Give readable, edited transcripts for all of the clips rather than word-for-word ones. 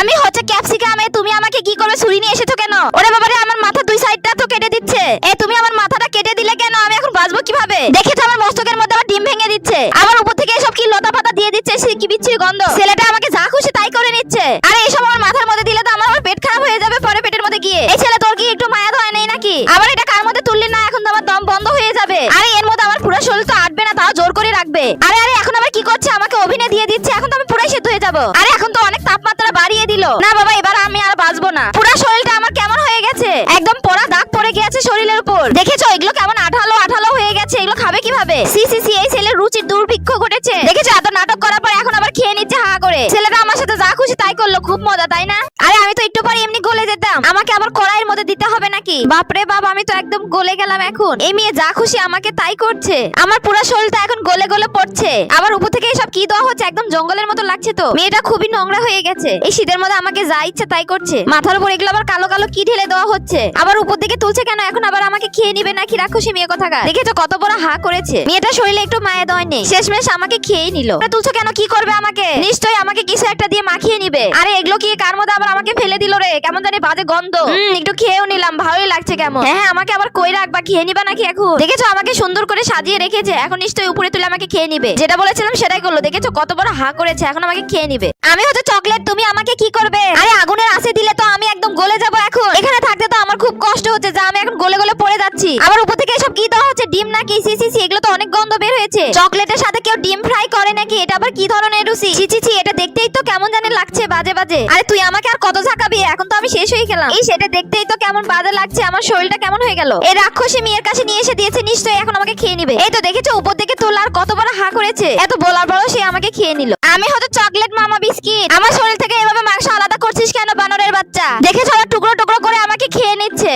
আমি হচ্ছে ক্যাপসিকামে, তুমি আমাকে কি করে ছুরি নিয়ে এসেছো কেন? ওরে বাবারে, আমার মাথা দুই সাইডটা তো কেটে দিচ্ছে। তুমি আমার মাথাটা কেটে দিলে কেন? আমি এখন বাঁচবো কিভাবে? দেখেছো আমার মস্তকের মধ্যে আবার ডিম ভেঙে দিচ্ছে, আবার উপর থেকে এসব কি লতা পাতা দিয়ে দিচ্ছে, সে কি বিচ্ছিরি গন্ধ। ছেলেটা আমাকে যা খুশি তাই করে নিচ্ছে। আরে এসব আমার মাথার মধ্যে দিলে তো আমার পেট খারাপ হয়ে যাবে পরে পেটের মধ্যে গিয়ে। এই ছেলে তোর কি একটু মায়া ধরে নেই নাকি? আবার এটা কার মধ্যে তুললি না, এখন তো আমার দম বন্ধ হয়ে যাবে। আরে এর মধ্যে আমার পুরো শরীর তো আটবে না, তাও জোর করে রাখবে। আরে আরে এখন আবার কি করছে? আমাকে অভিনয় দিয়ে দিচ্ছে, এখন তো আমি পুরাই সেদ্ধ হয়ে যাবো। আরে এখন তো অনেক তাপমাত্রা বাড়িয়ে দিল। না বাবা, এবার আমি আর বাঁচবো না। পুরো শরীরটা আমার কেমন হয়ে গেছে, একদম পোড়া দাগ পড়ে গিয়েছে শরীরের উপর। দেখেছো এগুলো কেমন আঠালো আঠালো হয়ে গেছে, এগুলো খাবে কিভাবে? সি সি সি, এই ছেলের রুচির দুর্ভিক্ষ ঘটেছে। দেখেছো এত নাটক করার পর এখন আবার খেয়ে নিচ্ছে হা করে। ছেলেটা আমার সাথে যা খুশি তাই করলো, খুব মজা তাই না? আরে আমি তো একটু পরে এমনি গলে যেতাম, আমাকে আবার কড়াইয়ের মধ্যে দিতে হবে নাকি? বাপরে বাপ, আমি তো একদম গলে গেলাম এখন। এই মেয়ে যা খুশি আমাকে তাই করছে, আমার পুরো শরীরটা এখন গলে গলে পড়ছে। আবার উপর থেকে এসব কি দেওয়া হচ্ছে, একদম জঙ্গলের মতো লাগছে তো। মেয়েটা খুবই নোংরা হয়ে গেছে, এই শীতের মধ্যে আমাকে যা ইচ্ছে তাই করছে। মাথার উপর এগুলো আবার কালো কালো কি ঢেলে দেওয়া হচ্ছে, আবার উপর দিকে তুলছে কেন? এখন আবার আমাকে খেয়ে নিবে নাকি? রাক্ষসী মেয়ে কোথাকার। দেখেছো কত বড় হা করেছে, মেয়েটা শরীরে একটু মায়া দয় নেই, শেষমেশ আমাকে খেয়ে নিল। তুলছো কেন? কি করবে আমাকে? নিশ্চয়ই আমাকে কিছু একটা দিয়ে মাখিয়ে নিবে। আরে এগুলো কি কার মধ্যে আবার আমাকে ফেলে দিল রে, কেমন জানি বাজে গন্ধ। একটু খেয়েও নিলাম, ভালোই লাগছে কেমন। হ্যাঁ আমাকে আবার কই রাখবা, খেয়ে নিবা নাকি এখন? দেখেছো আমাকে সুন্দর করে সাজিয়ে রেখেছে, এখন নিশ্চয়ই উপরে তুলে আমাকে খেয়ে নিবে। যেটা বলেছিলাম সেটাই করলো। দেখেছো কত বড় হা করেছে, এখন আমাকে খেয়ে নিবে। আমি হচ্ছে চকলেট, তুমি আমাকে কি করবে? আরে আগুনের আঁচে দিলে তো আমি একদম গলে যাবো এখন। এখানে থাকতে তো আমার খুব কষ্ট হচ্ছে, যা আমি এখন গলে গলে পড়ে যাচ্ছি। আবার উপর থেকে এসব কি দেওয়া হচ্ছে, ডিম নাকি? সি সি সি, এগুলো তো অনেক গন্ধ বের হয়েছে। চকলেটের সাথে কেউ ডিম ফ্রাই করে নাকি? এটা আবার কি ধরনের রুচি? ছি ছি ছি, এটা দেখতেই তো কেমন জানি লাগছে, বাজে বাজে। আরে তুই আমাকে আর কত ঝাঁকাবি, এখন তো আমি শেষ হয়ে গেলাম। এই সেটা দেখতেই তো কেমন বাজে লাগছে, আমার শরীরটা কেমন হয়ে গেল। এই রাক্ষসী মেয়ের কাছে নিয়ে এসে দিয়েছে, নিশ্চয়ই এখন আমাকে খেয়ে নিবে। এই তো দেখেছো উপর দিকে তোলার কত বড় হা করেছে, এত বলার পরও সে আমাকে খেয়ে নিল। আমি হয়তো চকলেট মামা বিস্কিট, আমার শরীর থেকে এভাবে মাংস আলাদা করছিস কেন বানরের বাচ্চা? দেখেছো টুকরো টুকরো করে আমাকে খেয়ে নিচ্ছে।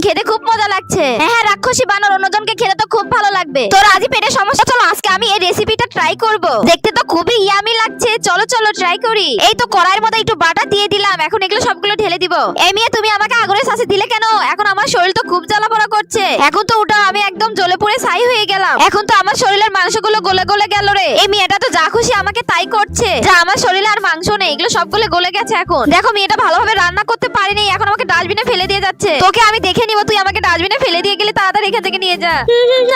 খেতে খুব মজা লাগছে। হ্যাঁ রাক্ষসী বানর, অন্যজনকে খেতে তো খুব ভালো লাগবে। তোর আজই পেটে সমস্যা, চলো আজকে আমি এই রেসিপিটা ট্রাই করব। দেখতে তো খুবই ইয়ামি লাগছে, চলো চলো ট্রাই করি। এই তো কড়াইয়ের মধ্যে একটু বাটার দিয়ে দিলাম, এখন এগুলো সবগুলো ঢেলে দিব। এই মেয়ে তুমি আমাকে আগুনের সাথে দিলে কেন? এখন আমার শরীর তো খুব জ্বালা পোড়া করছে। এখন তো ওটা আমি একদম জ্বলে পুড়ে ছাই হয়ে গেলাম। এখন তো আমার শরীরের মাংসগুলো গলে গলে গেল রে। এই মেয়েটা তো যা খুশি আমাকে তাই করছে, যা আমার শরীরে আর মাংস নেই, এগুলো সবগুলো গলে গেছে। এখন দেখো মেয়েটা ভালোভাবে রান্না করতে পারেনি, এখন আমাকে ডাস্টবিনে ফেলে দিয়ে যাচ্ছে। তোকে আমি দেখে নিব, তুই আমাকে ডাস্টবিনে ফেলে দিয়ে গেলে তাড়াতাড়ি এখান থেকে নিয়ে যা।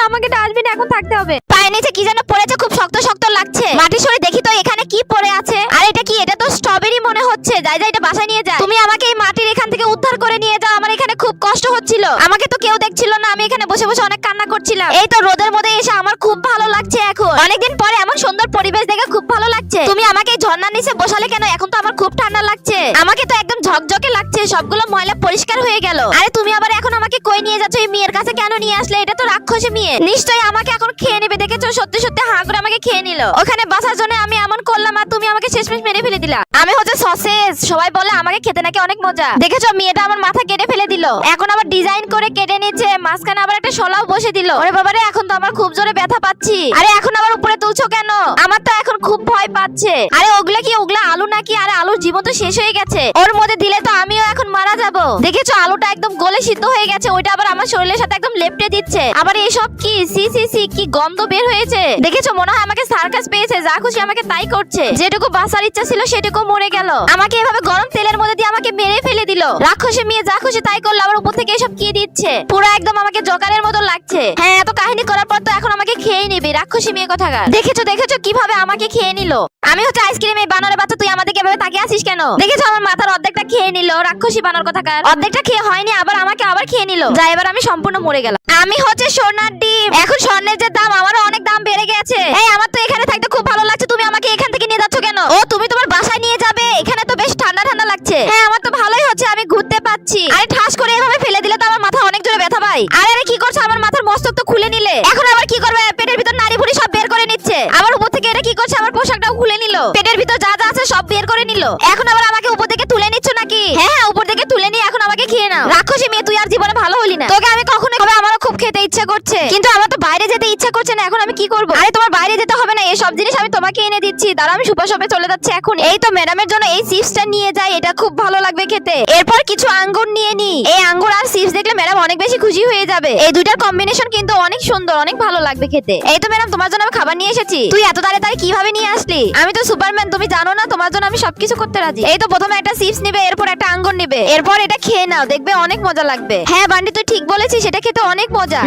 আমাকে ডাস্টবিনে এখন থাকতে হবে। পায়ের নিচে কি যেন পড়েছে, খুব শক্ত শক্ত লাগছে। মাটি সরে দেখি তো এখানে কি পড়ে আছে। আর এটা কি? এটা তো স্ট্রবেরি মনে হচ্ছে। যাই যাই, এটা বাসায় নিয়ে যায়। তুমি আমাকে এই মাটির এখান থেকে উদ্ধার করে নিয়ে যাও, আমার এখানে খুব কষ্ট হচ্ছিল। আমাকে তো কেউ দেখছিল না, আমি এখানে বসে বসে অনেক কান্না করছিলাম। এই তো রোদের মধ্যে এসে আমার খুব ভালো লাগছে এখন। অনেকদিন পরে এমন সুন্দর পরিবেশ দেখে খুব ভালো লাগছে। তুমি আমাকে এই ঝর্ণার নিচে বসালে কেন? এখন তো আমার খুব ঠান্ডা লাগছে, আমাকে তো একদম ঝকঝকে লাগছে, সবগুলো ময়লা পরিষ্কার হয়ে গেল। আরে তুমি আবার এখন আমাকে কই নিয়ে যাচ্ছ? এই মেয়ের কাছে কেন নিয়ে আসলে? এটা তো রাক্ষসী মেয়ে, নিশ্চয়ই আমাকে এখন খেয়ে নেবে। দেখেছো সত্যি সত্যি হা করে আমাকে খেয়ে নিল। ওখানে বাসার জন্য আমি এমন করলাম আর তুমি আমাকে শেষমেশ মেরে ফেলে দিলা। আমি হচ্ছে সসেজ, সবাই বলে আমাকে খেতে নাকি অনেক মজা। দেখেছো মেয়েটা আমার মাথা কেটে ফেলে দিল, এখন আবার ডিজাইন করে কেটে নিচ্ছে, মাঝখানে আবার একটা শলাও বসে দিল। ওরে বাবারে, এখন তো আমার খুব জোরে ব্যথা পাচ্ছি। আরে এখন আবার উপরে তুলছো কেন? আমার তো এখন খুব ভয় পাচ্ছে। আরে ওগুলা কি? ওগুলা আলু নাকি? আরে আলুর জীবন তো শেষ হয়ে গেছে, ওর মধ্যে দিলে তো আমিও এখন মারা যাব। দেখেছো আলুটা একদম গলে সিদ্ধ হয়ে গেছে, ওইটা আবার আমার শরীরের সাথে একদম লেপটে দিচ্ছে। আবার এসব কি? সি সি সি, কি গন্ধ বের হয়েছে। দেখেছো মনে হয় আমাকে সার্কাস পেয়েছে, যা খুশি আমাকে তাই করছে। যেটুকু বাঁচার ইচ্ছা ছিল সেটুকু মরে গেল, আমাকে এভাবে গরম তেলের মধ্যে দিয়ে আমাকে মেরে ফেলে দিল। রাক্ষসী মেয়ে যা খুশি তাই করলো, আবার উপর থেকে এসব কি দিচ্ছে, পুরো একদম আমাকে জোকারের মতো লাগছে। হ্যাঁ এত কাহিনী করার পর তো এখন আমাকে খেয়ে নিবে রাক্ষসী মেয়ে কোথাকার। দেখেছো দেখেছো কিভাবে আমাকে খেয়ে নিল। আমি হচ্ছে আইসক্রিম, এই বানরের বাচ্চা, তুই আমাদেরকে এভাবে তাকিয়ে আছিস কেন? দেখেছো আমার মাথার অর্ধেকটা খেয়ে নিল রাক্ষসী বানর কোথাকার। অর্ধেকটা খেয়ে হয়নি, আবার আমাকে আবার খেয়ে নিল। যা এবার আমি সম্পূর্ণ মরে গেলাম। আমি হচ্ছে সোনার ডিম, এখন স্বর্ণের যে দাম, আমারও অনেক দাম বেড়ে গেছে। এই আমার তো এখানে থাকতে খুব ভালো লাগছে, তুমি আমাকে এখান থেকে নিয়ে যাচ্ছ কেন? ও তুমি তোমার বাসায় নিয়ে যাবে, এখানে তো বেশ ঠান্ডা ঠান্ডা লাগছে। হ্যাঁ আমার তো ভালোই হচ্ছে, আমি ঘুরতে পাচ্ছি। আরে ঠাস করে এভাবে ফেলে দিলে তো আমার মাথা অনেক জোরে ব্যথা পাই। আরে আরে কি করছো? আমার মাথার মস্তক তো খুলে নিলে, এখন আবার কি করবে? পেটের ভিতর নাড়ি ভুড়ি সব বের করে নিচ্ছে। আবার উপর থেকে এটা কি করছে? আমার পোশাকটাও খুলে নিল, পেটের ভিতর যা যা আছে সব বের করে নিল। এখন আবার আমাকে উপর থেকে তুলে নিচ্ছ নাকি? হ্যাঁ হ্যাঁ উপর থেকে তুলে নিয়ে এখন আমাকে খেয়ে নাও। রাক্ষসী মেয়ে তুই আর জীবনে ভালো হলি না, তোকে আমি কখনো, আমারও খুব খেতে ইচ্ছা করছে, কিন্তু আমার তো বাইরে যেতে ইচ্ছা করছে না। এখন আমি কি করব? আরে তোমার বাইরে যেতে হবে না, এই সব জিনিস আমি তোমাকে এনে দিচ্ছি। দাঁড়াও, আমি সুপার শপে চলে যাচ্ছি এখন। এই তো ম্যাডামের জন্য এই চিপসটা নিয়ে যাই, এটা খুব ভালো লাগবে খেতে। এরপর কিছু আঙ্গুর নিয়ে নি। এই আঙ্গুর আর চিপস দেখলে ম্যাডাম অনেক বেশি খুশি হয়ে যাবে। এই দুইটার কম্বিনেশন কিন্তু অনেক সুন্দর, অনেক ভালো লাগবে খেতে। এই তো ম্যাডাম, তোমার জন্য আমি খাবার নিয়ে এসেছি। তুই এত তাড়াতাড়ি কিভাবে নিয়ে আসলি? আমি তো সুপারম্যান, তুমি জানো না? তোমার জন্য আমি সবকিছু করতে রাজি। এই তো প্রথমে একটা চিপস নিবে, এরপর একটা আঙ্গুর নিবে, এরপর এটা খেয়ে নাও, দেখবে অনেক মজা লাগবে। হ্যাঁ বান্ডি, তুই ঠিক বলেছিস, এটা খেতে অনেক মজা।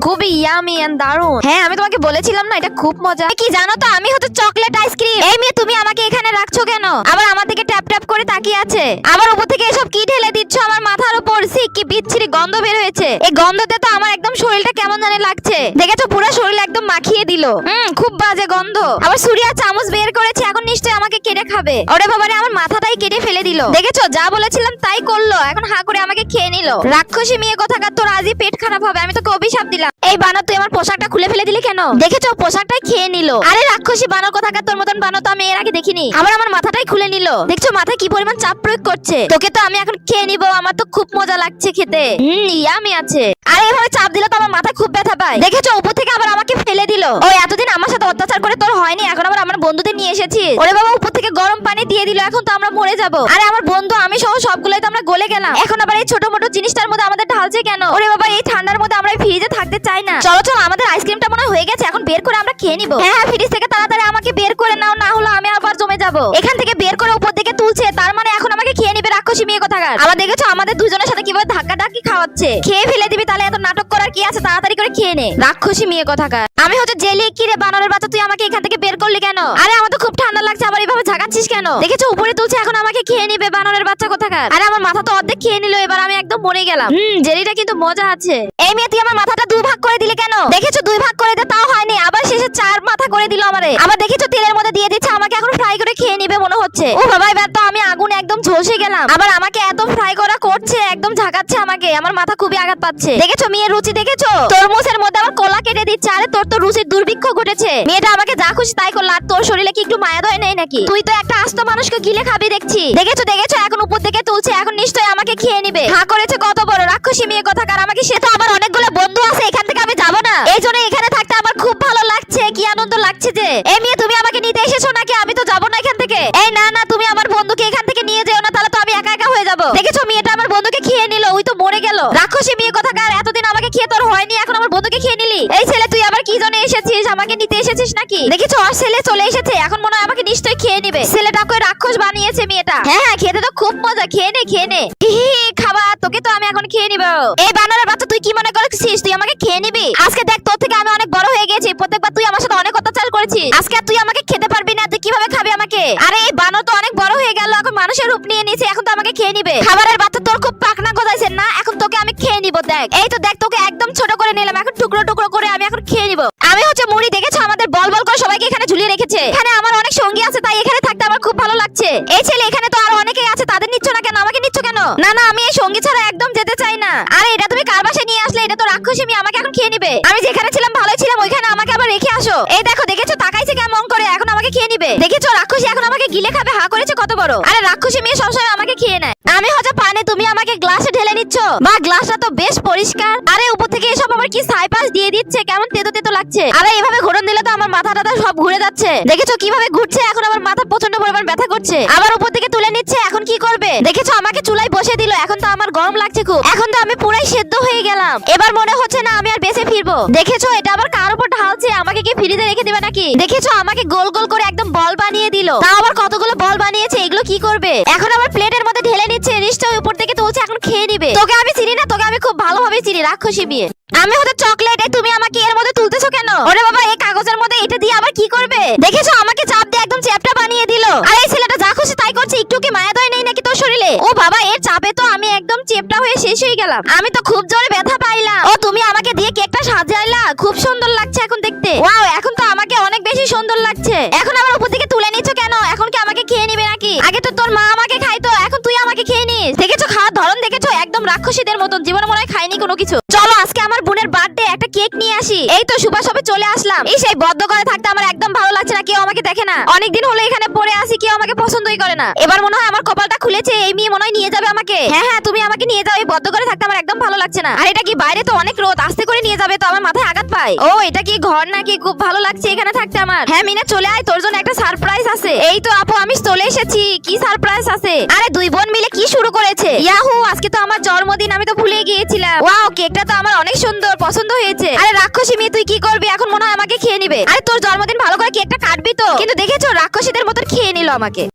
খুবই ইয়ামি এন্ড দারুন। হ্যাঁ আমি তোমাকে বলেছিলাম না, এটা খুব মজা। কি জানো তো, আমি হচ্ছে চকলেট আইসক্রিম। এই মেয়ে, তুমি আমাকে এখানে রাখছো কেন? আবার আমার দিকে ট্যাপ ট্যাপ করে তাকিয়ে আছে। আবার উপর থেকে এসব কি ঢেলে দিচ্ছ আমার মাথার উপর? সি, কি বিচ্ছিরি গন্ধ বের হয়েছে। এই গন্ধতে তো আমার একদম শরীরটা কেমন জানি লাগছে। দেখেছো, পুরো শরীর একদম মাখিয়ে দিল। খুব বাজে গন্ধ। আবার সুরিয়া চামচ বের করেছে, এখন নিশ্চয়ই আমাকে কেটে খাবে। ওরে বাবারে, আমার মাথাটাই কেটে ফেলে দিল। দেখেছো, যা বলেছিলাম তাই করলো, এখন হা করে আমাকে খেয়ে নিল। রাক্ষসী মেয়ে কোথাকার, তোর আজই পেট খারাপ হবে, আমি তোকে অভিশাপ দিলাম। এই বানর, তুই আমার পোশাকটা খুলে ফেলে দিলি কেন? দেখেছো, পোশাকটাই খেয়ে নিল। আরে রাক্ষসী বানর কোথাকার, তোর মতন বানর তো আমি এর আগে দেখিনি। আবার আমার মাথাটাই খুলে নিল। দেখছো মাথায় কি পরিমাণ চাপ প্রয়োগ করছে। তোকে তো আমি এখন খেয়ে নিব, আমার তো খুব মজা লাগছে খেতে। ইয়ামি আছে। আরে এভাবে চাপ দিলে তো আমার মাথায় খুব ব্যথা পায়। দেখেছো, উপর থেকে আবার আমাকে ফেলে দিল। ও এতদিন আমার সাথে অত্যাচার করে তোর হয়নি, এখন আবার আমার বন্ধুদের নিয়ে এসেছিস। ওরে বাবা, উপর থেকে গরম পানি দিয়ে দিল, এখন তো আমরা মরে যাব। আরে আমার বন্ধু আমি সহ সবগুলোই তো আমরা গলে গেলাম, এখন আবার এই ছোট মোটো জিনিসটার মধ্যে আমাদের ঢালছে কেন? ওরে বাবা, এই ঠান্ডার মধ্যে আমরা ফ্রিজে থাকতে চাই না। চলো চলো, আমাদের আইসক্রিমটা মনে হয়ে গেছে, এখন বের করে আমরা খেয়ে নিব। হ্যাঁ ফ্রিজ থেকে তাড়াতাড়ি আমাকে বের করে নাও, না হলে আমি আবার জমে যাব। এখান থেকে বের করে উপর দিকে তুলছে, তার মানে এখন আমাকে খেয়ে নিবে রাক্ষসী মেয়ে কোথাকার। আবার দেখেছো আমাদের দুজনের সাথে কিভাবে ধাক্কা ধাক্কি খাওয়াচ্ছে। খেয়ে ফেলে দিবি, তাহলে এত নাটক করার কি আছে? তাড়াতাড়ি করে খেয়ে নে, রাক্ষসী মেয়ে কোথাকার। আমি হচ্ছে জেলি। কি রে বানরের বাচ্চা, তুই আমাকে এখান থেকে বের করলি কেন? আরে আমার তো খুব ঠান্ডা লাগছে, আবার এইভাবে ঝাঁকাচ্ছিস কেন? দেখেছো উপরে তুলছে, এখন আমাকে খেয়ে নিবে বানরের বাচ্চা কোথাকার। আরে আমার মাথা তো অর্ধেক খেয়ে নিল, এবার আমি একদম মরে গেলাম। জেলিটা কিন্তু মজা আছে। এই মেয়ে, তুই আমার মাথাটা দুই ভাগ করে দিলি কেন? দেখেছো দুই ভাগ করে দে, তাও হয়নি, আবার শেষে চার মাথা করে দিল আমারে। আবার দেখেছো তেলের মধ্যে দিয়ে দিচ্ছে, আমাকে এখন ফ্রাই করে খেয়ে নিবে মনে হচ্ছে। ও বাবা, এবার তো আমি আগুন একদম ঝলসে গেলাম। আবার আমাকে এত ফ্রাই করা করছে, একদম ঝাঁকাচ্ছে আমাকে, আমার মাথা খুবই আঘাত পাচ্ছে। দেখেছো মেয়ের রুচি, দেখেছো তরমুজের মধ্যে আবার কলা কেটে দিচ্ছে। আরে তোর তো রুচির দুর্ভিক্ষ ঘটেছে। মেয়েটা আমাকে যা খুশি তাই করলো, আর তোর শরীরে কি একটু মায়া দয় নেই নাকি? তুই তো একটা আস্ত মানুষকে গিলে খাবি দেখছি। দেখেছো দেখেছো, এখন উপর দিকে তুলছে, এখন নিশ্চয়ই আমাকে খেয়ে নিবে। হা করেছে কত বড় রাক্ষসী মেয়ে কোথাকার আমাকে। সে তো আমার অনেকগুলো বন্ধু আছে, এখান থেকে আমি যাবো না। এই জন্য এখানে থাকতে আমার খুব ভালো লাগছে, কি আনন্দ লাগছে যে। এই মেয়ে, তুমি আমাকে নিতে এসেছো নাকি? আমি তো যাবো না এখান থেকে। এই না না, তুমি আমার বন্ধুকে এখান থেকে নিয়ে যেও না, তাহলে তো আমি একা একা হয়ে যাবো। দেখেছো মেয়েটা আমার বন্ধুকে খেয়ে নিল, ওই তো মরে গেল। রাক্ষসী মেয়ে কোথাকার, এতদিন আমাকে খেয়ে তোর হয়নি, এখন আমার বন্ধুকে খেয়ে নিলি। এই ছেলে, তুই আবার কি জন্য এসেছিস? আমাকে নিতে এসেছিস নাকি? দেখেছো আর ছেলে চলে এসেছে, এখন মনে হয় আমাকে নিশ্চয়ই খেয়ে নিবে। ছেলেটাকে রাক্ষস বানিয়েছে মেয়েটা। হ্যাঁ হ্যাঁ, খেতে তো খুব মজা, খেয়ে নে খেয়ে নে। খাবা, তোকে তো আমি এখন খেয়ে নিব। এই বানরের বাচ্চা, তুই কি মনে করছিস তুই আমাকে খেয়ে নিবি? আজকে দেখ, তোর থেকে আমি অনেক বড় হয়ে গেছি, প্রত্যেকবার তুই আমার সাথে অনেক অত্যাচার করেছিস। আজকে আর তুই আমাকে খেতে পারবি না, তুই কিভাবে খাবি আমাকে? আরে এই বানর তো অনেক বড় হয়ে গেল, এখন মানুষের রূপ নিয়ে নিয়েছে, এখন তো আমাকে খেয়ে নিবে। খাবারের বাচ্চা, তোর খুব পাকনা গজাইছে না, এখন তোকে আমি খেয়ে নিব। দেখ, এই তো দেখ, তোকে একদম ছোট করে নিলাম, এখন টুকরো টুকরো করে আমি এখন খেয়ে নিব। আমি হচ্ছে মুড়ি, দেখেছো আমাদের বল বল করে সবাইকে এখানে ঝুলিয়ে রেখেছে। এখানে আমার অনেক সঙ্গী আছে, তাই এখানে থাকতে আমার খুব ভালো লাগছে। এই ছেলে, এখানে তো আরো অনেকেই আছে, তাদের নিচ্ছ না কেন? আমাকে নিচ্ছ কেন? না না, আমি এই সঙ্গী ছাড়া একদম যেতে চাই না। আরে এটা তুমি কার বাসায় নিয়ে আসলে? এটা তো রাক্ষসী মেয়ে, আমাকে এখন খেয়ে নিবে। আমি যেখানে ছিলাম ভালোই ছিলাম, ওইখানে আমাকে আবার রেখে আসো। এই দেখো, দেখেছো তাকাইছে কেমন করে, এখন আমাকে খেয়ে নিবে। দেখেছো রাক্ষসী এখন আমাকে গিলে খাবে, হা করেছে কত বড়। আরে রাক্ষসী মেয়ে সবসময় আমাকে খেয়ে নেয়। আমি হচ্ছে পানি, তুমি আমাকে গ্লাসে ঢেলে নিচ্ছ। বা গ্লাসটা তো বেশ পরিষ্কার। আরে উপর থেকে এসব আবার কি সাইপাস দিয়ে দিচ্ছে, কেমন তেতো তেতো লাগছে। আরে এইভাবে ঘুরন দিলে তো আমার মাথা টাথা সব ঘুরে যাচ্ছে। দেখেছো কিভাবে ঘুরছে, এখন আমার মাথা প্রচন্ড পরিমাণ ব্যথা করছে। আবার উপর থেকে তুলে নিচ্ছে, এখন কি করবে? দেখেছো আমাকে চুলায় বসে দিল, এখন তো আমার গরম লাগছে খুব। এখন তো আমি পুরাই সেদ্ধ হয়ে গেলাম, এবার মনে হচ্ছে না আমি আর বেঁচে ফিরবো। দেখেছো এটা আবার কার উপর ঢালছে, আমাকে কি ফ্রিজে রেখে দিবে নাকি? দেখেছো আমাকে গোল গোল করে একদম বল বানিয়ে দিল, তাও আবার কতগুলো বল বানিয়েছে, এগুলো কি করবে? এখন আবার প্লেটের মধ্যে ঢেলে নিচ্ছে, নিশ্চয়ই উপর থেকে তুলছে, এখন খেয়ে নিবে। তোকে আমি চিনি না, তোকে আমি খুব ভালোভাবে চিনি, রাক্ষসী বিয়ে। আমি হচ্ছে চকলেট, তুমি আমাকে এর মধ্যে তুলতেছো কেন? ওরে বাবা, এই কাগজের মধ্যে এটা দিয়ে আবার কি করবে? দেখেছো আমাকে চাপ দিয়ে একদম চ্যাপটা বানিয়ে দিল। আর এই ছেলেটা যা খুশি তাই করছে, একটু কি মায়া দয় নেই নাকি তোর শরীরে? ও বাবা, এর চাপে তো আমি একদম চেপটা হয়ে শেষ হয়ে গেলাম। আমি তো খুব জোরে ব্যথা পাইলাম। ও তুমি আমাকে দিয়ে কেকটা সাজাইলা, খুব সুন্দর লাগছে এখন দেখতে। ওয়াও, এখন তো আমাকে অনেক বেশি সুন্দর লাগছে। এখন আবার উপর থেকে তুলে নিচ্ছ কেন? এখন কি আমাকে খেয়ে নিবে নাকি? আগে তো তোর মা আমাকে খাইতো, এখন তুই আমাকে খেয়ে নিস। দেখেছো খাওয়ার ধরন, দেখেছো একদম একদম রাক্ষসীদের মতন, জীবনে মনে হয় খাইনি কোনো কিছু। চলো আজকে আমার বোনের বার্থডে, একটা কেক নিয়ে আসি। এই তো শুভ সবে চলে আসলাম। এই সেই বদ্ধ করে থাকতে আমার একদম ভালো লাগছে না, কেউ আমাকে দেখে না। অনেকদিন হলো এখানে পড়ে আসি, কেউ আমাকে পছন্দই করে না। এবার মনে হয় আমার কপালটা খুলেছে, এই মেয়ে মনে হয় নিয়ে যাবে আমাকে। হ্যাঁ হ্যাঁ, তুমি আমাকে নিয়ে যাও, এই বদ্ধ করে থাকতে আমার একদম ভালো লাগছে না। আর এটা কি বাইরে তো অনেক রোদ, আস্তে করে নিয়ে যাবে তো আমার মাথায় আঘাত পায়। ও এটা কি ঘর নাকি? খুব ভালো লাগছে এখানে থাকতে আমার। হ্যাঁ মিনা চলে আয়, তোর জন্য একটা সারপ্রাইজ আছে। এই তো আপু আমি চলে এসেছি। কি সারপ্রাইজ আছে? আরে দুই বোন মিলে কি শুরু করেছে? ইয়াহু, আজকে তো আমার জন্মদিন, আমি তো ভুলে গিয়েছিলাম। ওয়াও, কেকটা তো আমার অনেক সুন্দর, পছন্দ হয়েছে। আরে রাক্ষসী মেয়ে তুই কি করবি এখন? মনে হয় আমাকে খেয়ে নিবে। আরে তোর জন্মদিন, ভালো করে কেকটা কাটবি তো? কিন্তু দেখেছো রাক্ষসীদের মতো খেয়ে নিল আমাকে।